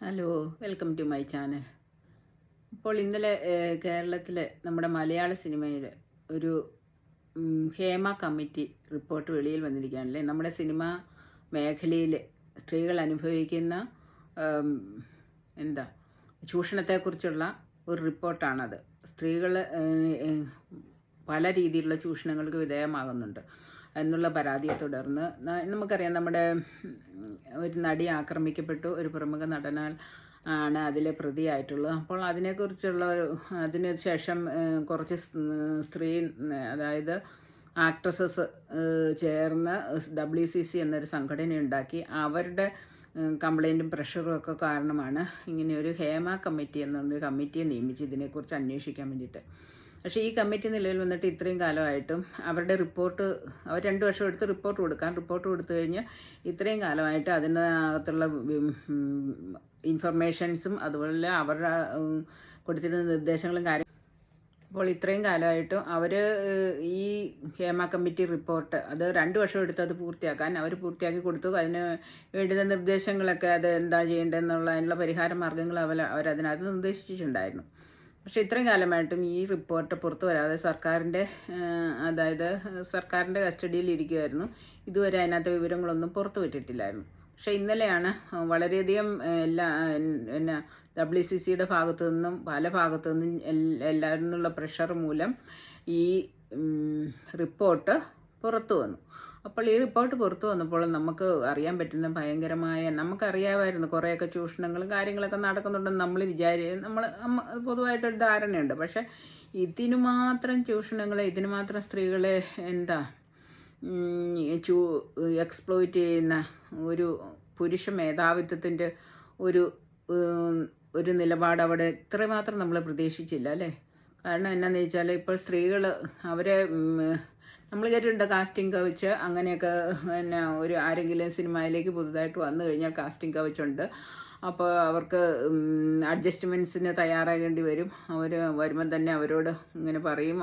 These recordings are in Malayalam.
Hello, welcome to my channel. ഇപ്പോൾ ഇന്നലെ കേരളത്തിലെ നമ്മുടെ മലയാള സിനിമയിൽ ഒരു ഹേമ കമ്മിറ്റി റിപ്പോർട്ട് വെളിയിൽ വന്നിരിക്കുകയാണല്ലേ. നമ്മുടെ സിനിമാ മേഖലയിൽ സ്ത്രീകൾ അനുഭവിക്കുന്ന എന്താ ചൂഷണത്തെക്കുറിച്ചുള്ള ഒരു റിപ്പോർട്ടാണത്. സ്ത്രീകൾ പല രീതിയിലുള്ള ചൂഷണങ്ങൾക്ക് വിധേയമാകുന്നുണ്ട് എന്നുള്ള പരാതിയെ തുടർന്ന് നമുക്കറിയാം, നമ്മുടെ ഒരു നടി ആക്രമിക്കപ്പെട്ടു. ഒരു പ്രമുഖ നടനാൽ ആണ് അതിലെ പ്രതിയായിട്ടുള്ളത്. അപ്പോൾ അതിനെക്കുറിച്ചുള്ള അതിന് ശേഷം കുറച്ച് അതായത് ആക്ട്രസസ് ചേർന്ന് WCC എന്നൊരു സംഘടന ഉണ്ടാക്കി. അവരുടെ കംപ്ലൈൻറ്റും പ്രഷറും ഒക്കെ കാരണമാണ് ഇങ്ങനെയൊരു ഹേമ കമ്മിറ്റി എന്നൊരു കമ്മിറ്റിയെ നിയമിച്ച് ഇതിനെക്കുറിച്ച് അന്വേഷിക്കാൻ വേണ്ടിയിട്ട്. പക്ഷേ ഈ കമ്മിറ്റി നിലയിൽ വന്നിട്ട് ഇത്രയും കാലമായിട്ടും അവരുടെ റിപ്പോർട്ട് അവർ 2 വർഷം എടുത്ത് റിപ്പോർട്ട് കൊടുത്തു കഴിഞ്ഞ് ഇത്രയും കാലമായിട്ട് അതിനകത്തുള്ള ഇൻഫർമേഷൻസും അതുപോലെ അവരുടെ കൊടുത്തിരുന്ന നിർദ്ദേശങ്ങളും അപ്പോൾ ഇത്രയും കാലമായിട്ടും അവർ ഈ ഹേമ കമ്മിറ്റി റിപ്പോർട്ട് അത് 2 വർഷം എടുത്ത് അത് പൂർത്തിയാക്കാൻ അവർ പൂർത്തിയാക്കി കൊടുത്തു. അതിന് വേണ്ടുന്ന നിർദ്ദേശങ്ങളൊക്കെ അത് എന്താ ചെയ്യേണ്ടതെന്നുള്ള പരിഹാര മാർഗ്ഗങ്ങൾ അവരതിനകത്ത് നിർദ്ദേശിച്ചിട്ടുണ്ടായിരുന്നു. പക്ഷേ ഇത്രയും കാലമായിട്ടും ഈ റിപ്പോർട്ട് പുറത്തു വരാതെ സർക്കാരിൻ്റെ കസ്റ്റഡിയിൽ ഇരിക്കുമായിരുന്നു. ഇതുവരെ അതിനകത്ത് വിവരങ്ങളൊന്നും പുറത്തു വിട്ടിട്ടില്ലായിരുന്നു. പക്ഷേ ഇന്നലെയാണ് വളരെയധികം WCCയുടെ ഭാഗത്തു നിന്നും പല ഭാഗത്തു നിന്നും എല്ലാവരിൽ നിന്നുള്ള പ്രഷർ മൂലം ഈ റിപ്പോർട്ട് പുറത്തു വന്നു. അപ്പോൾ ഈ റിപ്പോർട്ട് പുറത്തു വന്നപ്പോൾ നമുക്ക് അറിയാൻ പറ്റുന്ന ഭയങ്കരമായ, നമുക്കറിയാമായിരുന്നു കുറേയൊക്കെ ചൂഷണങ്ങളും കാര്യങ്ങളൊക്കെ നടക്കുന്നുണ്ടെന്ന് നമ്മൾ പൊതുവായിട്ടൊരു ധാരണയുണ്ട്. പക്ഷേ ഇതിനു മാത്രം ചൂഷണങ്ങളെ, ഇതിനു മാത്രം സ്ത്രീകളെ എക്സ്പ്ലോയിറ്റ് ചെയ്യുന്ന ഒരു പുരുഷ മേധാവിത്വത്തിൻ്റെ ഒരു നിലപാട് അവിടെ ഇത്രമാത്രം നമ്മൾ പ്രതീക്ഷിച്ചില്ല അല്ലേ. കാരണം എന്നാന്ന് വെച്ചാൽ ഇപ്പോൾ സ്ത്രീകൾ അവരെ നമ്മൾ കേട്ടിട്ടുണ്ട് കാസ്റ്റിംഗ് കൗച്ച് അങ്ങനെയൊക്കെ ആരെങ്കിലും സിനിമയിലേക്ക് പുതുതായിട്ട് വന്നു കഴിഞ്ഞാൽ കാസ്റ്റിംഗ് കൗച്ചുണ്ട്. അപ്പോൾ അവർക്ക് അഡ്ജസ്റ്റ്മെൻറ്റ്സിന് തയ്യാറാകേണ്ടി വരും. അവർ വരുമ്പം തന്നെ അവരോട് ഇങ്ങനെ പറയും,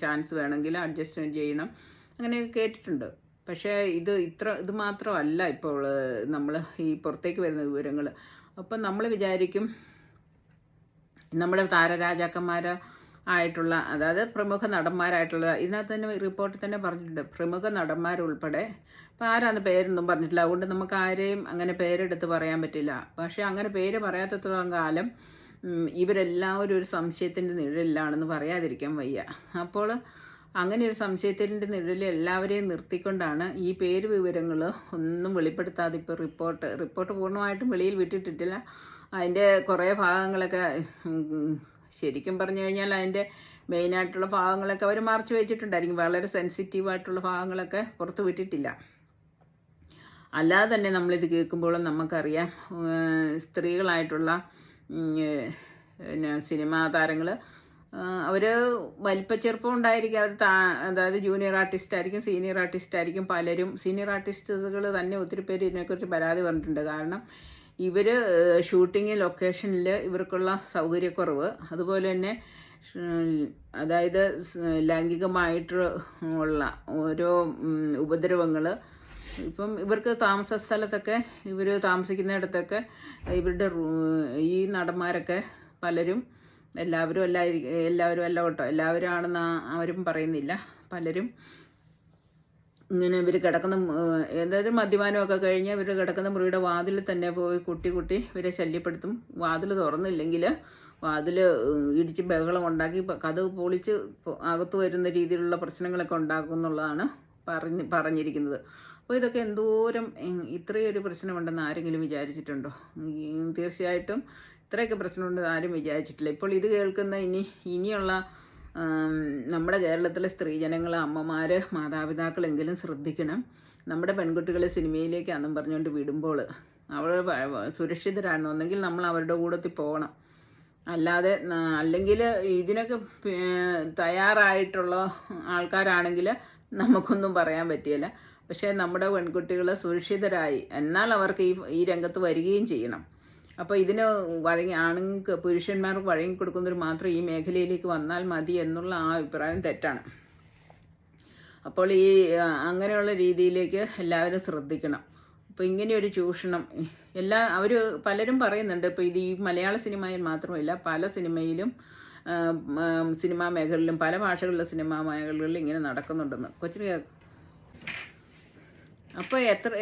ചാൻസ് വേണമെങ്കിൽ അഡ്ജസ്റ്റ്മെൻറ്റ് ചെയ്യണം, അങ്ങനെയൊക്കെ കേട്ടിട്ടുണ്ട്. പക്ഷേ ഇത് മാത്രമല്ല ഇപ്പോൾ നമ്മൾ ഈ പുറത്തേക്ക് വരുന്ന വിവരങ്ങൾ. അപ്പം നമ്മൾ വിചാരിക്കും നമ്മുടെ താരരാജാക്കന്മാർ ആയിട്ടുള്ള, അതായത് പ്രമുഖ നടന്മാരായിട്ടുള്ള, ഇതിനകത്ത് തന്നെ റിപ്പോർട്ടിൽ തന്നെ പറഞ്ഞിട്ടുണ്ട്, പ്രമുഖ നടന്മാരുൾപ്പെടെ. അപ്പോൾ ആരാന്ന് പേരൊന്നും പറഞ്ഞിട്ടില്ല, അതുകൊണ്ട് നമുക്ക് ആരെയും അങ്ങനെ പേരെടുത്ത് പറയാൻ പറ്റില്ല. പക്ഷേ അങ്ങനെ പേര് പറയാത്തത്തോളം കാലം ഇവരെല്ലാവരും ഒരു സംശയത്തിൻ്റെ നിഴലിലാണെന്ന് പറയാതിരിക്കാൻ വയ്യ. അപ്പോൾ അങ്ങനെ ഒരു സംശയത്തിൻ്റെ നിഴലിൽ എല്ലാവരെയും നിർത്തിക്കൊണ്ടാണ് ഈ പേര് വിവരങ്ങൾ ഒന്നും വെളിപ്പെടുത്താതെ ഇപ്പോൾ റിപ്പോർട്ട് പൂർണ്ണമായിട്ടും വെളിയിൽ വിട്ടിട്ടില്ല. അതിൻ്റെ കുറേ ഭാഗങ്ങളൊക്കെ ശരിക്കും പറഞ്ഞു കഴിഞ്ഞാൽ അതിൻ്റെ മെയിനായിട്ടുള്ള ഭാഗങ്ങളൊക്കെ അവർ മറച്ചു വെച്ചിട്ടുണ്ടായിരിക്കും. വളരെ സെൻസിറ്റീവായിട്ടുള്ള ഭാഗങ്ങളൊക്കെ പുറത്ത് വിട്ടിട്ടില്ല. അല്ലാതെ തന്നെ നമ്മളിത് കേൾക്കുമ്പോഴും നമുക്കറിയാം, സ്ത്രീകളായിട്ടുള്ള സിനിമാ താരങ്ങൾ അവർ വലിപ്പച്ചെറുപ്പം ഉണ്ടായിരിക്കും. അതായത് ജൂനിയർ ആർട്ടിസ്റ്റ് ആയിരിക്കും, സീനിയർ ആർട്ടിസ്റ്റ് ആയിരിക്കും. പലരും സീനിയർ ആർട്ടിസ്റ്റുകൾ തന്നെ ഒത്തിരി പേര് ഇതിനെക്കുറിച്ച് പരാതി പറഞ്ഞിട്ടുണ്ട്. കാരണം ഇവർ ഷൂട്ടിങ് ലൊക്കേഷനിൽ ഇവർക്കുള്ള സൗകര്യക്കുറവ്, അതുപോലെ തന്നെ അതായത് ലൈംഗികമായിട്ടുള്ള ഓരോ ഉപദ്രവങ്ങൾ. ഇപ്പം ഇവർക്ക് താമസ സ്ഥലത്തൊക്കെ, ഇവർ താമസിക്കുന്നിടത്തൊക്കെ ഇവരുടെ ഈ നടന്മാരൊക്കെ പലരും, എല്ലാവരും അല്ല കേട്ടോ, എല്ലാവരും ആണെന്ന് അവരും പറയുന്നില്ല, പലരും ഇങ്ങനെ ഇവർ കിടക്കുന്ന, അതായത് മദ്യപാനമൊക്കെ കഴിഞ്ഞ് ഇവർ കിടക്കുന്ന മുറിയുടെ വാതിൽ തന്നെ പോയി കുട്ടി ഇവരെ ശല്യപ്പെടുത്തും. വാതിൽ തുറന്നില്ലെങ്കിൽ വാതിൽ ഇടിച്ച് ബഹളം ഉണ്ടാക്കി കതക് പൊളിച്ച് അകത്ത് വരുന്ന രീതിയിലുള്ള പ്രശ്നങ്ങളൊക്കെ ഉണ്ടാക്കും എന്നുള്ളതാണ് പറഞ്ഞിരിക്കുന്നത്. അപ്പോൾ ഇതൊക്കെ എന്തോരം ഇത്രയൊരു പ്രശ്നമുണ്ടെന്ന് ആരെങ്കിലും വിചാരിച്ചിട്ടുണ്ടോ? തീർച്ചയായിട്ടും ഇത്രയൊക്കെ പ്രശ്നമുണ്ടെന്ന് ആരും വിചാരിച്ചിട്ടില്ല. ഇപ്പോൾ ഇത് കേൾക്കുന്ന ഇനിയുള്ള നമ്മുടെ കേരളത്തിലെ സ്ത്രീജനങ്ങൾ, അമ്മമാർ, മാതാപിതാക്കളെങ്കിലും ശ്രദ്ധിക്കണം. നമ്മുടെ പെൺകുട്ടികളെ സിനിമയിലേക്കാണെന്നും പറഞ്ഞുകൊണ്ട് വിടുമ്പോൾ അവർ സുരക്ഷിതരാണെന്നുണ്ടെങ്കിൽ നമ്മൾ അവരുടെ കൂടത്തിൽ പോകണം. അല്ലെങ്കിൽ ഇതിനൊക്കെ തയ്യാറായിട്ടുള്ള ആൾക്കാരാണെങ്കിൽ നമുക്കൊന്നും പറയാൻ പറ്റില്ല. പക്ഷേ നമ്മുടെ പെൺകുട്ടികൾ സുരക്ഷിതരായി എന്നാൽ അവർക്ക് ഈ രംഗത്ത് വരികയും ചെയ്യണം. അപ്പോൾ ഇതിന് പുരുഷന്മാർക്ക് വഴങ്ങി കൊടുക്കുന്നവർ മാത്രം ഈ മേഖലയിലേക്ക് വന്നാൽ മതി എന്നുള്ള ആ അഭിപ്രായം തെറ്റാണ്. അപ്പോൾ അങ്ങനെയുള്ള രീതിയിലേക്ക് എല്ലാവരും ശ്രദ്ധിക്കണം. അപ്പോൾ ഇങ്ങനെയൊരു ചൂഷണം അവർ പലരും പറയുന്നുണ്ട്, ഇപ്പോൾ ഇത് ഈ മലയാള സിനിമയിൽ മാത്രമല്ല പല സിനിമയിലും സിനിമാ മേഖലയിലും പല ഭാഷകളിലെ സിനിമാ മേഖലകളിലും ഇങ്ങനെ നടക്കുന്നുണ്ടെന്ന്. കൊച്ചിന് അപ്പോൾ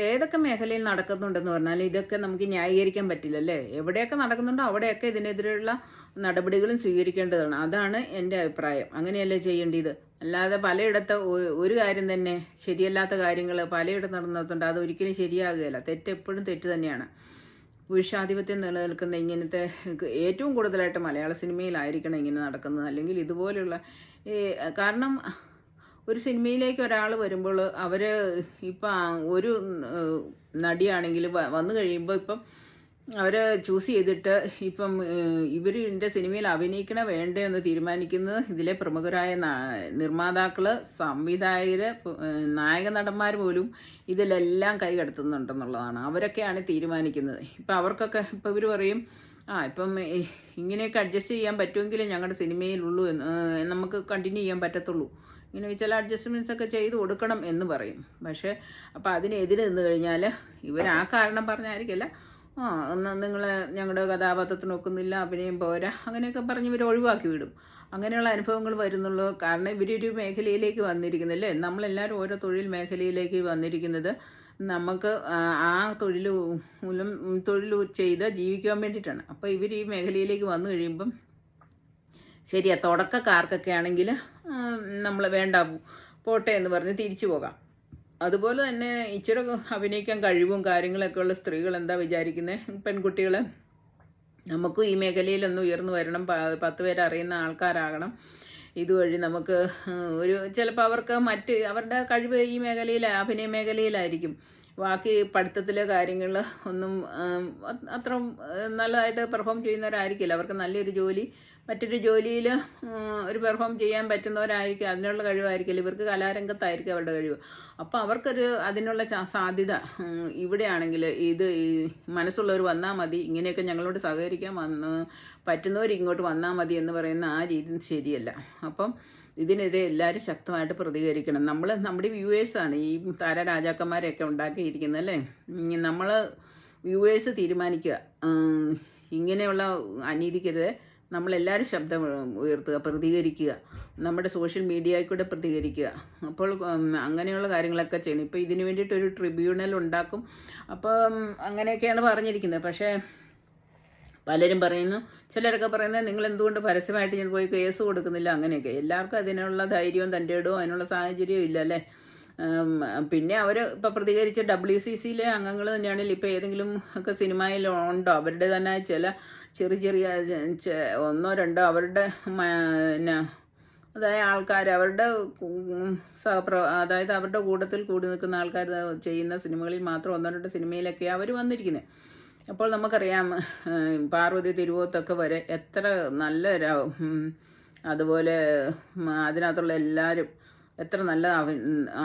ഏതൊക്കെ മേഖലയിൽ നടക്കുന്നുണ്ടെന്ന് പറഞ്ഞാൽ ഇതൊക്കെ നമുക്ക് ന്യായീകരിക്കാൻ പറ്റില്ലല്ലേ. എവിടെയൊക്കെ നടക്കുന്നുണ്ടോ അവിടെയൊക്കെ ഇതിനെതിരെയുള്ള നടപടികളും സ്വീകരിക്കേണ്ടതാണ്. അതാണ് എൻ്റെ അഭിപ്രായം. അങ്ങനെയല്ലേ ചെയ്യേണ്ടത്. അല്ലാതെ പലയിടത്ത് ഒരു കാര്യം തന്നെ ശരിയല്ലാത്ത കാര്യങ്ങൾ പലയിടത്ത് നടന്നിട്ടുണ്ട്. അത് ഒരിക്കലും ശരിയാകുകയില്ല. തെറ്റ് എപ്പോഴും തെറ്റ് തന്നെയാണ്. പുരുഷാധിപത്യം നിലനിൽക്കുന്ന ഇങ്ങനത്തെ ഏറ്റവും കൂടുതലായിട്ട് മലയാള സിനിമയിലായിരിക്കണം ഇങ്ങനെ നടക്കുന്നത്. അല്ലെങ്കിൽ ഇതുപോലെയുള്ള കാരണം ഒരു സിനിമയിലേക്ക് ഒരാൾ വരുമ്പോൾ അവർ ഇപ്പം ഒരു നടിയാണെങ്കിൽ വന്നു കഴിയുമ്പോൾ ഇപ്പം അവർ ചൂസ് ചെയ്തിട്ട് ഇപ്പം ഇവർ ഇതിൻ്റെ സിനിമയിൽ അഭിനയിക്കണ വേണ്ടേ എന്ന് തീരുമാനിക്കുന്നത് ഇതിലെ പ്രമുഖരായ നിർമ്മാതാക്കൾ, സംവിധായകർ, നായക നടന്മാർ പോലും ഇതിലെല്ലാം കൈകടത്തുന്നുണ്ടെന്നുള്ളതാണ്. അവരൊക്കെയാണ് തീരുമാനിക്കുന്നത്. ഇപ്പം അവർക്കൊക്കെ ഇപ്പം ഇവർ പറയും ഇപ്പം ഇങ്ങനെയൊക്കെ അഡ്ജസ്റ്റ് ചെയ്യാൻ പറ്റുമെങ്കിലേ ഞങ്ങളുടെ സിനിമയിലുള്ളൂ നമുക്ക് കണ്ടിന്യൂ ചെയ്യാൻ പറ്റത്തുള്ളൂ. ഇങ്ങനെ ചില അഡ്ജസ്റ്റ്മെൻറ്റ്സ് ഒക്കെ ചെയ്ത് കൊടുക്കണം എന്ന് പറയും. പക്ഷേ അപ്പോൾ അതിനെതിരെ നിന്ന് കഴിഞ്ഞാൽ ഇവർ ആ കാരണം പറഞ്ഞായിരിക്കില്ല, നിങ്ങൾ ഞങ്ങളുടെ കഥാപാത്രത്തിന് ഒക്കുന്നില്ല, അഭിനയം പോരാ, അങ്ങനെയൊക്കെ പറഞ്ഞ് ഇവർ ഒഴിവാക്കി വിടും. അങ്ങനെയുള്ള അനുഭവങ്ങൾ വരുന്നുള്ളൂ. കാരണം ഇവരൊരു മേഖലയിലേക്ക് വന്നിരിക്കുന്നില്ലേ, നമ്മളെല്ലാവരും ഓരോ തൊഴിൽ മേഖലയിലേക്ക് വന്നിരിക്കുന്നത് നമുക്ക് ആ തൊഴിൽ ചെയ്ത് ജീവിക്കാൻ വേണ്ടിയിട്ടാണ്. അപ്പോൾ ഇവർ ഈ മേഖലയിലേക്ക് വന്നു കഴിയുമ്പം ശരിയാ, തുടക്കക്കാർക്കൊക്കെ ആണെങ്കിൽ നമ്മൾ വേണ്ട പോട്ടെ എന്ന് പറഞ്ഞ് തിരിച്ചു പോകാം. അതുപോലെ തന്നെ ഇച്ചിരി അഭിനയിക്കാൻ കഴിവും കാര്യങ്ങളൊക്കെ ഉള്ള സ്ത്രീകൾ എന്താ വിചാരിക്കുന്നത്, പെൺകുട്ടികൾ നമുക്കും ഈ മേഖലയിലൊന്ന് ഉയർന്നു വരണം, 10 പേരെ അറിയുന്ന ആൾക്കാരാകണം, ഇതുവഴി നമുക്ക് ചിലപ്പോൾ അവർക്ക് അവരുടെ കഴിവ് ഈ അഭിനയ മേഖലയിലായിരിക്കും. ബാക്കി പഠിത്തത്തിലെ കാര്യങ്ങൾ ഒന്നും അത്ര നല്ലതായിട്ട് പെർഫോം ചെയ്യുന്നവരായിരിക്കില്ല. അവർക്ക് നല്ലൊരു ജോലി മറ്റൊരു ജോലിയിൽ ഒരു പെർഫോം ചെയ്യാൻ പറ്റുന്നവരായിരിക്കും, അതിനുള്ള കഴിവായിരിക്കില്ല. ഇവർക്ക് കലാരംഗത്തായിരിക്കും അവരുടെ കഴിവ്. അപ്പോൾ അവർക്കൊരു അതിനുള്ള സാധ്യത ഇവിടെയാണെങ്കിൽ മനസ്സുള്ളവർ വന്നാൽ മതി, ഇങ്ങനെയൊക്കെ ഞങ്ങളോട് സഹകരിക്കാൻ പറ്റുന്നവർ ഇങ്ങോട്ട് വന്നാൽ മതി എന്ന് പറയുന്ന ആ രീതി ശരിയല്ല. അപ്പം ഇതിനെതിരെ എല്ലാവരും ശക്തമായിട്ട് പ്രതികരിക്കണം. നമ്മുടെ വ്യൂവേഴ്സാണ് ഈ താരരാജാക്കന്മാരെയൊക്കെ ഉണ്ടാക്കിയിരിക്കുന്നത് അല്ലേ. നമ്മൾ വ്യൂവേഴ്സ് തീരുമാനിക്കുക ഇങ്ങനെയുള്ള അനീതിക്കെതിരെ നമ്മളെല്ലാവരും ശബ്ദം ഉയർത്തുക, പ്രതികരിക്കുക, നമ്മുടെ സോഷ്യൽ മീഡിയയിൽ കൂടെ പ്രതികരിക്കുക. അപ്പോൾ അങ്ങനെയുള്ള കാര്യങ്ങളൊക്കെ ചെയ്യണം. ഇപ്പോൾ ഇതിനു വേണ്ടിയിട്ടൊരു ട്രിബ്യൂണൽ ഉണ്ടാക്കും. അപ്പം അങ്ങനെയൊക്കെയാണ് പറഞ്ഞിരിക്കുന്നത്. പക്ഷേ പലരും പറയുന്നു, ചിലരൊക്കെ പറയുന്നത് നിങ്ങൾ എന്തുകൊണ്ട് പരസ്യമായിട്ട് ഞാൻ പോയി കേസ് കൊടുക്കുന്നില്ല, അങ്ങനെയൊക്കെ. എല്ലാവർക്കും അതിനുള്ള ധൈര്യവും തൻ്റെ ഇടവും അതിനുള്ള സാഹചര്യവും ഇല്ല അല്ലേ. പിന്നെ അവർ ഇപ്പോൾ പ്രതികരിച്ച WCCയിലെ അംഗങ്ങൾ തന്നെയാണെങ്കിൽ ഇപ്പോൾ ഏതെങ്കിലും ഒക്കെ സിനിമയിൽ ഉണ്ടോ അവരുടെ തന്നെ ചെറിയ 1-2 അവരുടെ അതായത് ആൾക്കാർ അവരുടെ അതായത് അവരുടെ കൂട്ടത്തിൽ കൂടി നിൽക്കുന്ന ആൾക്കാർ ചെയ്യുന്ന സിനിമകളിൽ മാത്രം 1-2 സിനിമയിലൊക്കെ അവർ വന്നിരിക്കുന്നത്. അപ്പോൾ നമുക്കറിയാം പാർവതി തിരുവോത്തൊക്കെ വരെ എത്ര നല്ല അതുപോലെ അതിനകത്തുള്ള എല്ലാവരും എത്ര നല്ല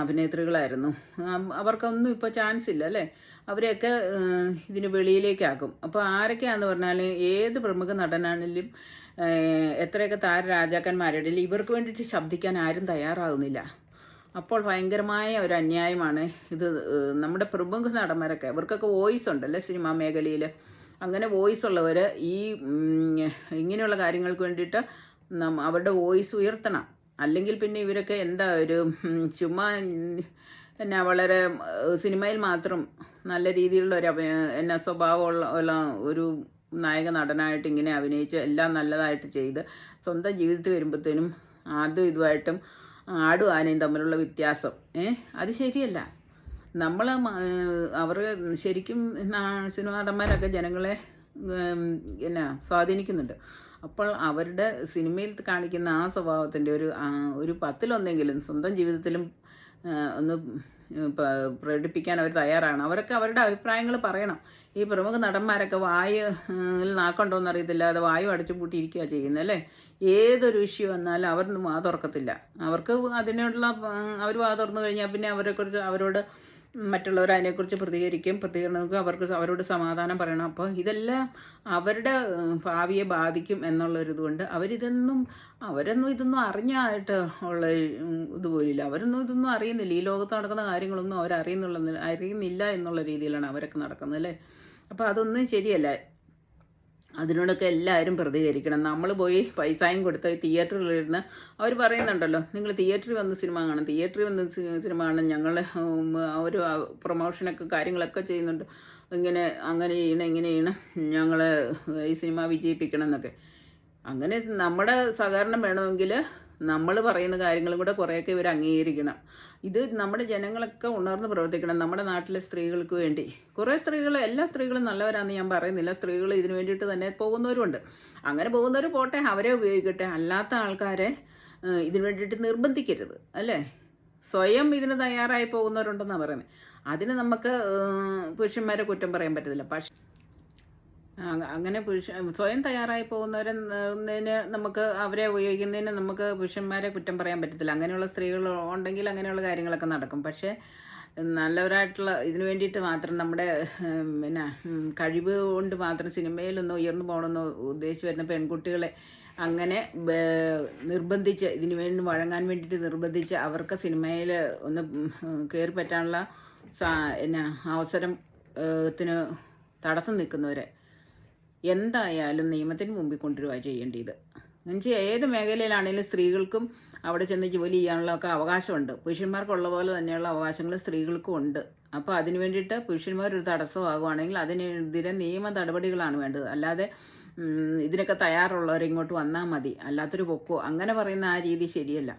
അഭിനേത്രികളായിരുന്നു. അവർക്കൊന്നും ഇപ്പോൾ ചാൻസ് ഇല്ല അല്ലേ. അവരെയൊക്കെ ഇതിന് വെളിയിലേക്കാക്കും. അപ്പോൾ ആരൊക്കെയാണെന്ന് പറഞ്ഞാൽ ഏത് പ്രമുഖ നടനാണെങ്കിലും എത്രയൊക്കെ താരരാജാക്കന്മാരുടെ ഇവർക്ക് വേണ്ടിയിട്ട് ശബ്ദിക്കാൻ ആരും തയ്യാറാകുന്നില്ല. അപ്പോൾ ഭയങ്കരമായ ഒരു അന്യായമാണ് ഇത്. നമ്മുടെ പ്രമുഖ നടന്മാരൊക്കെ ഇവർക്കൊക്കെ വോയിസ് ഉണ്ടല്ലേ സിനിമാ മേഖലയിൽ. അങ്ങനെ വോയിസ് ഉള്ളവർ ഇങ്ങനെയുള്ള കാര്യങ്ങൾക്ക് വേണ്ടിയിട്ട് അവരുടെ വോയിസ് ഉയർത്തണം. അല്ലെങ്കിൽ പിന്നെ ഇവരൊക്കെ എന്താ ചുമ്മാ വളരെ സിനിമയിൽ മാത്രം നല്ല രീതിയിലുള്ള സ്വഭാവമുള്ള ഒരു നായക നടനായിട്ട് ഇങ്ങനെ അഭിനയിച്ച് എല്ലാം നല്ലതായിട്ട് ചെയ്ത് സ്വന്തം ജീവിതത്തിൽ വരുമ്പോഴത്തേനും ഇതുമായിട്ടും ആടും ആനയും തമ്മിലുള്ള വ്യത്യാസം അത് ശരിയല്ല. അവർ ശരിക്കും സിനിമാ നടന്മാരൊക്കെ ജനങ്ങളെ സ്വാധീനിക്കുന്നുണ്ട്. അപ്പോൾ അവരുടെ സിനിമയിൽ കാണിക്കുന്ന ആ സ്വഭാവത്തിൻ്റെ ഒരു 10-1 സ്വന്തം ജീവിതത്തിലും ഒന്ന് പ്രകടിപ്പിക്കാൻ അവർ തയ്യാറാണ്. അവരൊക്കെ അവരുടെ അഭിപ്രായങ്ങൾ പറയണം. ഈ പ്രമുഖ നടന്മാരൊക്കെ നാക്കുണ്ടോയെന്ന് അറിയത്തില്ലാതെ വായു അടച്ചു പൂട്ടിയിരിക്കുക ചെയ്യുന്നത് അല്ലേ. ഏതൊരു ഇഷ്യൂ വന്നാലും അവരൊന്നും വാ തുറക്കത്തില്ല. അവർക്ക് അതിനുള്ള അവർ വാ തുറന്നു കഴിഞ്ഞാൽ പിന്നെ അവരോട് മറ്റുള്ളവർ അതിനെക്കുറിച്ച് പ്രതികരണങ്ങൾക്ക് അവരോട് സമാധാനം പറയണം. അപ്പോൾ ഇതെല്ലാം അവരുടെ ഭാവിയെ ബാധിക്കും എന്നുള്ളൊരിതുകൊണ്ട് അവരൊന്നും ഇതൊന്നും അറിഞ്ഞായിട്ട് ഉള്ള ഇതുപോലില്ല. അവരൊന്നും ഇതൊന്നും അറിയുന്നില്ല. ഈ ലോകത്ത് നടക്കുന്ന കാര്യങ്ങളൊന്നും അറിയുന്നില്ല എന്നുള്ള രീതിയിലാണ് അവരൊക്കെ നടക്കുന്നത് അല്ലേ. അപ്പോൾ അതൊന്നും ശരിയല്ല. അതിനോടൊക്കെ എല്ലാവരും പ്രതികരിക്കണം. നമ്മൾ പോയി പൈസയും കൊടുത്ത് തിയേറ്ററിലിരുന്ന് അവർ പറയുന്നുണ്ടല്ലോ, നിങ്ങൾ തിയേറ്ററിൽ വന്ന് സിനിമ കാണും, തിയേറ്ററിൽ വന്ന് സിനിമ കാണും, ഞങ്ങൾ ഒരു പ്രൊമോഷനൊക്കെ കാര്യങ്ങളൊക്കെ ചെയ്യുന്നുണ്ട്, ഇങ്ങനെ അങ്ങനെ ചെയ്യണം ഇങ്ങനെ ചെയ്യണം, ഞങ്ങൾ ഈ സിനിമ വിജയിപ്പിക്കണം എന്നൊക്കെ. അങ്ങനെ നമ്മുടെ സഹകരണം വേണമെങ്കിൽ നമ്മൾ പറയുന്ന കാര്യങ്ങളും കൂടെ കുറേയൊക്കെ ഇവർ അംഗീകരിക്കണം. ഇത് നമ്മുടെ ജനങ്ങളൊക്കെ ഉണർന്ന് പ്രവർത്തിക്കണം. നമ്മുടെ നാട്ടിലെ സ്ത്രീകൾക്ക് വേണ്ടി കുറേ സ്ത്രീകൾ, എല്ലാ സ്ത്രീകളും നല്ലവരാണെന്ന് ഞാൻ പറയുന്നില്ല, സ്ത്രീകൾ ഇതിനു വേണ്ടിയിട്ട് തന്നെ പോകുന്നവരുണ്ട്. അങ്ങനെ പോകുന്നവർ പോട്ടെ, അവരെ ഉപയോഗിക്കട്ടെ. അല്ലാത്ത ആൾക്കാരെ ഇതിനു വേണ്ടിയിട്ട് നിർബന്ധിക്കരുത്, അല്ലേ? സ്വയം ഇതിന് തയ്യാറായി പോകുന്നവരുണ്ടെന്നാണ് പറയുന്നത്. അതിന് നമുക്ക് പുരുഷന്മാരെ കുറ്റം പറയാൻ പറ്റത്തില്ല. പക്ഷേ അങ്ങനെ സ്വയം തയ്യാറായി പോകുന്നവരെ നമുക്ക് അവരെ ഉപയോഗിക്കുന്നതിന് നമുക്ക് പുരുഷന്മാരെ കുറ്റം പറയാൻ പറ്റത്തില്ല. അങ്ങനെയുള്ള സ്ത്രീകൾ ഉണ്ടെങ്കിൽ അങ്ങനെയുള്ള കാര്യങ്ങളൊക്കെ നടക്കും. പക്ഷേ നല്ലവരായിട്ടുള്ള ഇതിനു വേണ്ടിയിട്ട് മാത്രം നമ്മുടെ പിന്നെ കഴിവ് കൊണ്ട് മാത്രം സിനിമയിലൊന്ന് ഉയർന്നു പോകണമെന്ന് ഉദ്ദേശിച്ച് വരുന്ന പെൺകുട്ടികളെ അങ്ങനെ നിർബന്ധിച്ച് ഇതിനു വേണ്ടി വഴങ്ങാൻ വേണ്ടിയിട്ട് നിർബന്ധിച്ച് അവർക്ക് സിനിമയിൽ ഒന്ന് കയറി പറ്റാനുള്ള അവസരത്തിന് തടസ്സം നിൽക്കുന്നവരെ എന്തായാലും നിയമത്തിന് മുമ്പിൽ കൊണ്ടുവരിക ചെയ്യേണ്ടത്. എന്നുവെച്ചാൽ ഏത് മേഖലയിലാണെങ്കിലും സ്ത്രീകൾക്കും അവിടെ ചെന്ന് ജോലി ചെയ്യാനുള്ളതൊക്കെ അവകാശമുണ്ട്. പുരുഷന്മാർക്കുള്ള പോലെ തന്നെയുള്ള അവകാശങ്ങൾ സ്ത്രീകൾക്കും ഉണ്ട്. അപ്പോൾ അതിന് വേണ്ടിയിട്ട് പുരുഷന്മാരൊരു തടസ്സമാകുവാണെങ്കിൽ അതിനെതിരെ നിയമ നടപടികളാണ് വേണ്ടത്. അല്ലാതെ ഇതിനൊക്കെ തയ്യാറുള്ളവരെ ഇങ്ങോട്ട് വന്നാൽ മതി, അല്ലാത്തൊരു പൊക്കോ അങ്ങനെ പറയുന്ന ആ രീതി ശരിയല്ല.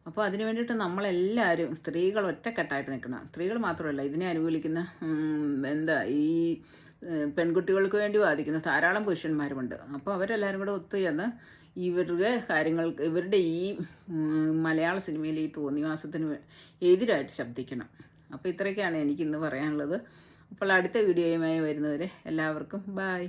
അപ്പോൾ അതിന് വേണ്ടിയിട്ട് നമ്മളെല്ലാവരും സ്ത്രീകൾ ഒറ്റക്കെട്ടായിട്ട് നിൽക്കണം. സ്ത്രീകൾ മാത്രമല്ല, ഇതിനെ അനുകൂലിക്കുന്ന ഈ പെൺകുട്ടികൾക്ക് വേണ്ടി വാദിക്കുന്ന ധാരാളം പുരുഷന്മാരുമുണ്ട്. അപ്പോൾ അവരെല്ലാവരും കൂടെ ഒത്തുചേർന്ന് ഇവരുടെ കാര്യങ്ങൾക്ക്, ഇവരുടെ ഈ മലയാള സിനിമയിലെ ഈ തോന്നിവാസത്തിന് എതിരായിട്ട് ശബ്ദിക്കണം. അപ്പോൾ ഇത്രയൊക്കെയാണ് എനിക്കിന്ന് പറയാനുള്ളത്. അപ്പോൾ അടുത്ത വീഡിയോയുമായി വരുന്നവരെ എല്ലാവർക്കും ബായ്.